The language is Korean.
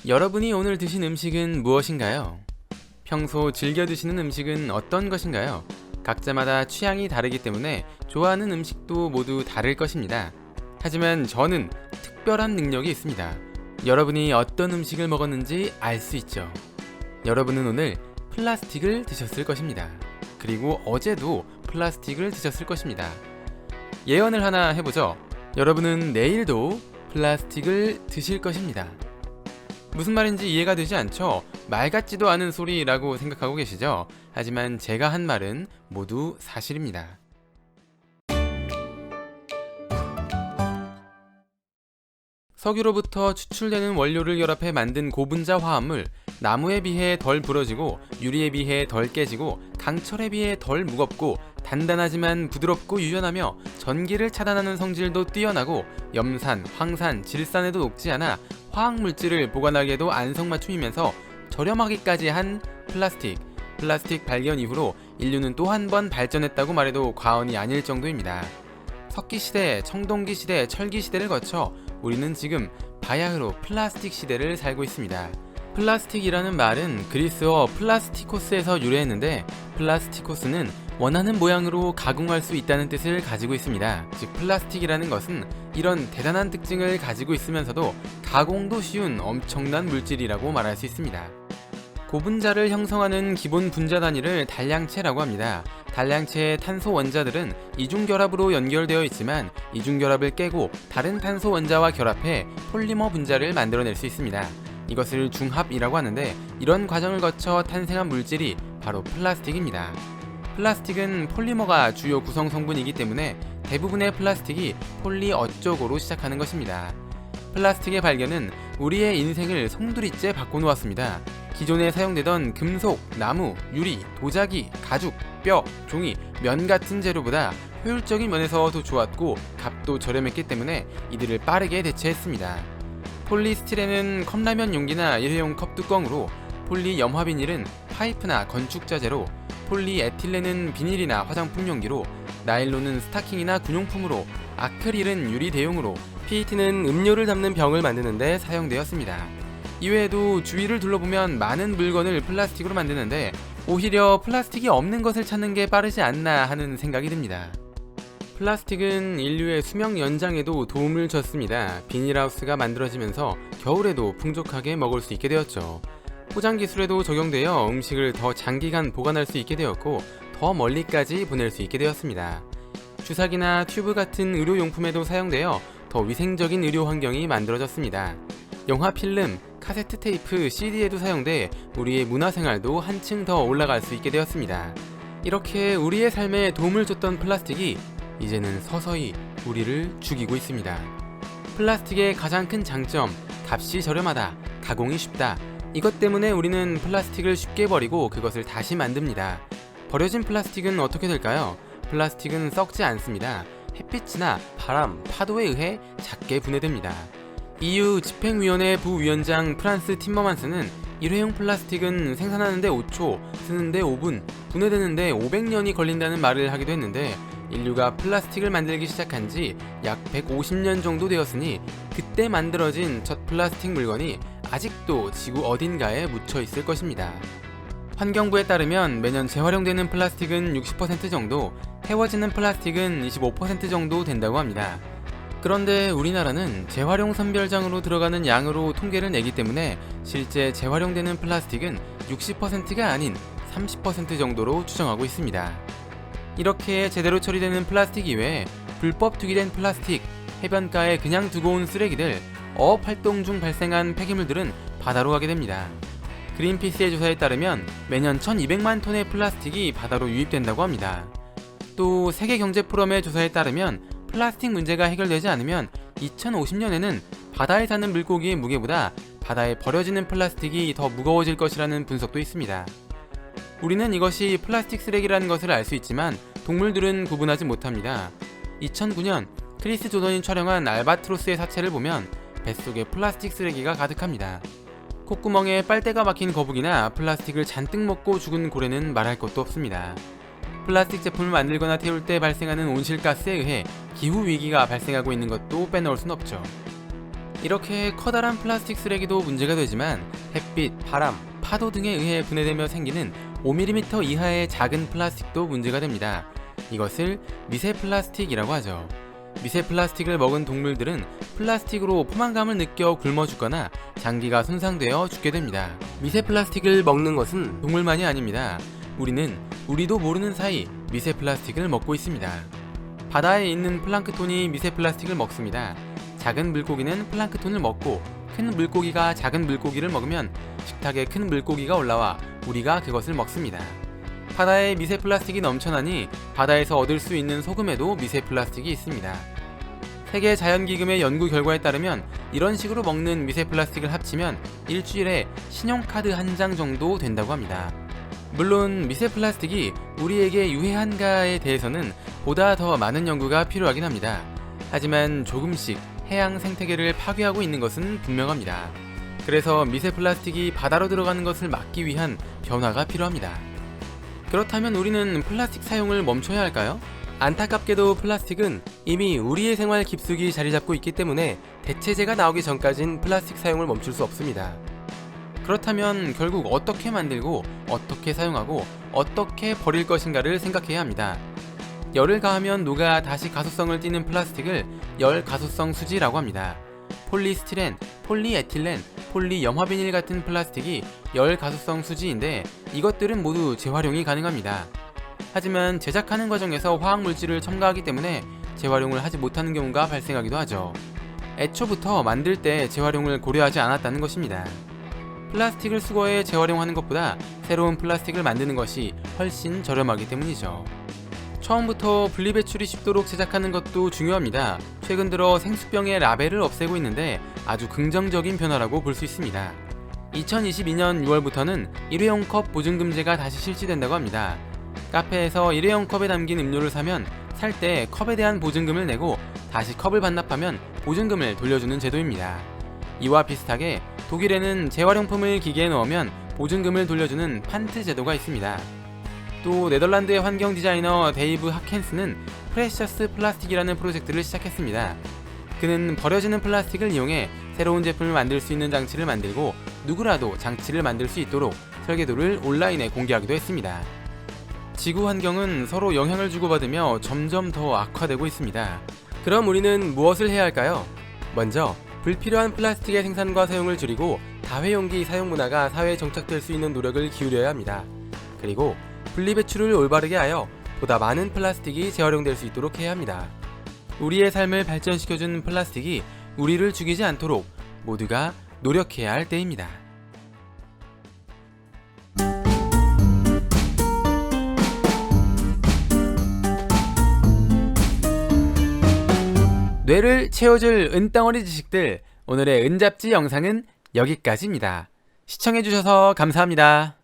여러분이 오늘 드신 음식은 무엇인가요? 평소 즐겨 드시는 음식은 어떤 것인가요? 각자마다 취향이 다르기 때문에 좋아하는 음식도 모두 다를 것입니다. 하지만 저는 특별한 능력이 있습니다. 여러분이 어떤 음식을 먹었는지 알 수 있죠. 여러분은 오늘 플라스틱을 드셨을 것입니다. 그리고 어제도 플라스틱을 드셨을 것입니다. 예언을 하나 해보죠. 여러분은 내일도 플라스틱을 드실 것입니다. 무슨 말인지 이해가 되지 않죠? 말 같지도 않은 소리라고 생각하고 계시죠? 하지만 제가 한 말은 모두 사실입니다. 석유로부터 추출되는 원료를 결합해 만든 고분자 화합물, 나무에 비해 덜 부러지고 유리에 비해 덜 깨지고 강철에 비해 덜 무겁고 단단하지만 부드럽고 유연하며 전기를 차단하는 성질도 뛰어나고 염산, 황산, 질산에도 녹지 않아 화학물질을 보관하기에도 안성맞춤이면서 저렴하기까지 한 플라스틱. 플라스틱 발견 이후로 인류는 또 한 번 발전했다고 말해도 과언이 아닐 정도입니다. 석기시대, 청동기시대, 철기시대를 거쳐 우리는 지금 바야흐로 플라스틱 시대를 살고 있습니다. 플라스틱이라는 말은 그리스어 플라스티코스에서 유래했는데 플라스티코스는 원하는 모양으로 가공할 수 있다는 뜻을 가지고 있습니다. 즉 플라스틱이라는 것은 이런 대단한 특징을 가지고 있으면서도 가공도 쉬운 엄청난 물질이라고 말할 수 있습니다. 고분자를 형성하는 기본 분자 단위를 단량체라고 합니다. 단량체의 탄소 원자들은 이중결합으로 연결되어 있지만 이중결합을 깨고 다른 탄소 원자와 결합해 폴리머 분자를 만들어낼 수 있습니다. 이것을 중합이라고 하는데 이런 과정을 거쳐 탄생한 물질이 바로 플라스틱입니다. 플라스틱은 폴리머가 주요 구성 성분이기 때문에 대부분의 플라스틱이 폴리 어쪽으로 시작하는 것입니다. 플라스틱의 발견은 우리의 인생을 송두리째 바꿔놓았습니다. 기존에 사용되던 금속, 나무, 유리, 도자기, 가죽, 뼈, 종이, 면 같은 재료보다 효율적인 면에서 더 좋았고 값도 저렴했기 때문에 이들을 빠르게 대체했습니다. 폴리스티렌은 컵라면 용기나 일회용 컵 뚜껑으로, 폴리염화비닐은 파이프나 건축 자재로, 폴리에틸렌은 비닐이나 화장품 용기로, 나일론은 스타킹이나 군용품으로, 아크릴은 유리 대용으로, PET는 음료를 담는 병을 만드는 데 사용되었습니다. 이외에도 주위를 둘러보면 많은 물건을 플라스틱으로 만드는데 오히려 플라스틱이 없는 것을 찾는 게 빠르지 않나 하는 생각이 듭니다. 플라스틱은 인류의 수명 연장에도 도움을 줬습니다. 비닐하우스가 만들어지면서 겨울에도 풍족하게 먹을 수 있게 되었죠. 포장 기술에도 적용되어 음식을 더 장기간 보관할 수 있게 되었고 더 멀리까지 보낼 수 있게 되었습니다. 주사기나 튜브 같은 의료용품에도 사용되어 더 위생적인 의료 환경이 만들어졌습니다. 영화 필름, 카세트 테이프, CD에도 사용돼 우리의 문화생활도 한층 더 올라갈 수 있게 되었습니다. 이렇게 우리의 삶에 도움을 줬던 플라스틱이 이제는 서서히 우리를 죽이고 있습니다. 플라스틱의 가장 큰 장점, 값이 저렴하다, 가공이 쉽다. 이것 때문에 우리는 플라스틱을 쉽게 버리고 그것을 다시 만듭니다. 버려진 플라스틱은 어떻게 될까요? 플라스틱은 썩지 않습니다. 햇빛이나 바람, 파도에 의해 작게 분해됩니다. EU 집행위원회 부위원장 프란스 팀머만스는 일회용 플라스틱은 생산하는데 5초, 쓰는데 5분, 분해되는데 500년이 걸린다는 말을 하기도 했는데 인류가 플라스틱을 만들기 시작한 지 약 150년 정도 되었으니 그때 만들어진 첫 플라스틱 물건이 아직도 지구 어딘가에 묻혀 있을 것입니다. 환경부에 따르면 매년 재활용되는 플라스틱은 60% 정도, 태워지는 플라스틱은 25% 정도 된다고 합니다. 그런데 우리나라는 재활용 선별장으로 들어가는 양으로 통계를 내기 때문에 실제 재활용되는 플라스틱은 60%가 아닌 30% 정도로 추정하고 있습니다. 이렇게 제대로 처리되는 플라스틱 이외에 불법 투기된 플라스틱, 해변가에 그냥 두고 온 쓰레기들, 어업 활동 중 발생한 폐기물들은 바다로 가게 됩니다. 그린피스의 조사에 따르면 매년 1200만 톤의 플라스틱이 바다로 유입된다고 합니다. 또 세계경제포럼의 조사에 따르면 플라스틱 문제가 해결되지 않으면 2050년에는 바다에 사는 물고기의 무게보다 바다에 버려지는 플라스틱이 더 무거워질 것이라는 분석도 있습니다. 우리는 이것이 플라스틱 쓰레기라는 것을 알 수 있지만 동물들은 구분하지 못합니다. 2009년 크리스 조던이 촬영한 알바트로스의 사체를 보면 뱃속에 플라스틱 쓰레기가 가득합니다. 콧구멍에 빨대가 막힌 거북이나 플라스틱을 잔뜩 먹고 죽은 고래는 말할 것도 없습니다. 플라스틱 제품을 만들거나 태울 때 발생하는 온실가스에 의해 기후위기가 발생하고 있는 것도 빼놓을 순 없죠. 이렇게 커다란 플라스틱 쓰레기도 문제가 되지만 햇빛, 바람, 파도 등에 의해 분해되며 생기는 5mm 이하의 작은 플라스틱도 문제가 됩니다. 이것을 미세 플라스틱이라고 하죠. 미세 플라스틱을 먹은 동물들은 플라스틱으로 포만감을 느껴 굶어 죽거나 장기가 손상되어 죽게 됩니다. 미세 플라스틱을 먹는 것은 동물만이 아닙니다. 우리도 모르는 사이 미세 플라스틱을 먹고 있습니다. 바다에 있는 플랑크톤이 미세 플라스틱을 먹습니다. 작은 물고기는 플랑크톤을 먹고 큰 물고기가 작은 물고기를 먹으면 식탁에 큰 물고기가 올라와 우리가 그것을 먹습니다. 바다에 미세 플라스틱이 넘쳐나니 바다에서 얻을 수 있는 소금에도 미세 플라스틱이 있습니다. 세계 자연기금의 연구 결과에 따르면 이런 식으로 먹는 미세 플라스틱을 합치면 일주일에 신용카드 한 장 정도 된다고 합니다. 물론 미세 플라스틱이 우리에게 유해한가에 대해서는 보다 더 많은 연구가 필요하긴 합니다. 하지만 조금씩 해양 생태계를 파괴하고 있는 것은 분명합니다. 그래서 미세 플라스틱이 바다로 들어가는 것을 막기 위한 변화가 필요합니다. 그렇다면 우리는 플라스틱 사용을 멈춰야 할까요? 안타깝게도 플라스틱은 이미 우리의 생활 깊숙이 자리 잡고 있기 때문에 대체제가 나오기 전까진 플라스틱 사용을 멈출 수 없습니다. 그렇다면 결국 어떻게 만들고 어떻게 사용하고 어떻게 버릴 것인가를 생각해야 합니다. 열을 가하면 녹아 다시 가소성을 띠는 플라스틱을 열 가소성 수지라고 합니다. 폴리스티렌, 폴리에틸렌, 폴리염화비닐 같은 플라스틱이 열 가소성 수지인데 이것들은 모두 재활용이 가능합니다. 하지만 제작하는 과정에서 화학물질을 첨가하기 때문에 재활용을 하지 못하는 경우가 발생하기도 하죠. 애초부터 만들 때 재활용을 고려하지 않았다는 것입니다. 플라스틱을 수거해 재활용하는 것보다 새로운 플라스틱을 만드는 것이 훨씬 저렴하기 때문이죠. 처음부터 분리배출이 쉽도록 제작하는 것도 중요합니다. 최근 들어 생수병의 라벨을 없애고 있는데 아주 긍정적인 변화라고 볼 수 있습니다. 2022년 6월부터는 일회용 컵 보증금제가 다시 실시된다고 합니다. 카페에서 일회용 컵에 담긴 음료를 사면 살 때 컵에 대한 보증금을 내고 다시 컵을 반납하면 보증금을 돌려주는 제도입니다. 이와 비슷하게 독일에는 재활용품을 기계에 넣으면 보증금을 돌려주는 판트 제도가 있습니다. 또 네덜란드의 환경 디자이너 데이브 하켄스는 프레셔스 플라스틱이라는 프로젝트를 시작했습니다. 그는 버려지는 플라스틱을 이용해 새로운 제품을 만들 수 있는 장치를 만들고 누구라도 장치를 만들 수 있도록 설계도를 온라인에 공개하기도 했습니다. 지구 환경은 서로 영향을 주고받으며 점점 더 악화되고 있습니다. 그럼 우리는 무엇을 해야 할까요? 먼저 불필요한 플라스틱의 생산과 사용을 줄이고 다회용기 사용 문화가 사회에 정착될 수 있는 노력을 기울여야 합니다. 그리고 분리배출을 올바르게 하여 보다 많은 플라스틱이 재활용될 수 있도록 해야 합니다. 우리의 삶을 발전시켜준 플라스틱이 우리를 죽이지 않도록 모두가 노력해야 할 때입니다. 뇌를 채워줄 은덩어리 지식들, 오늘의 은잡지 영상은 여기까지입니다. 시청해주셔서 감사합니다.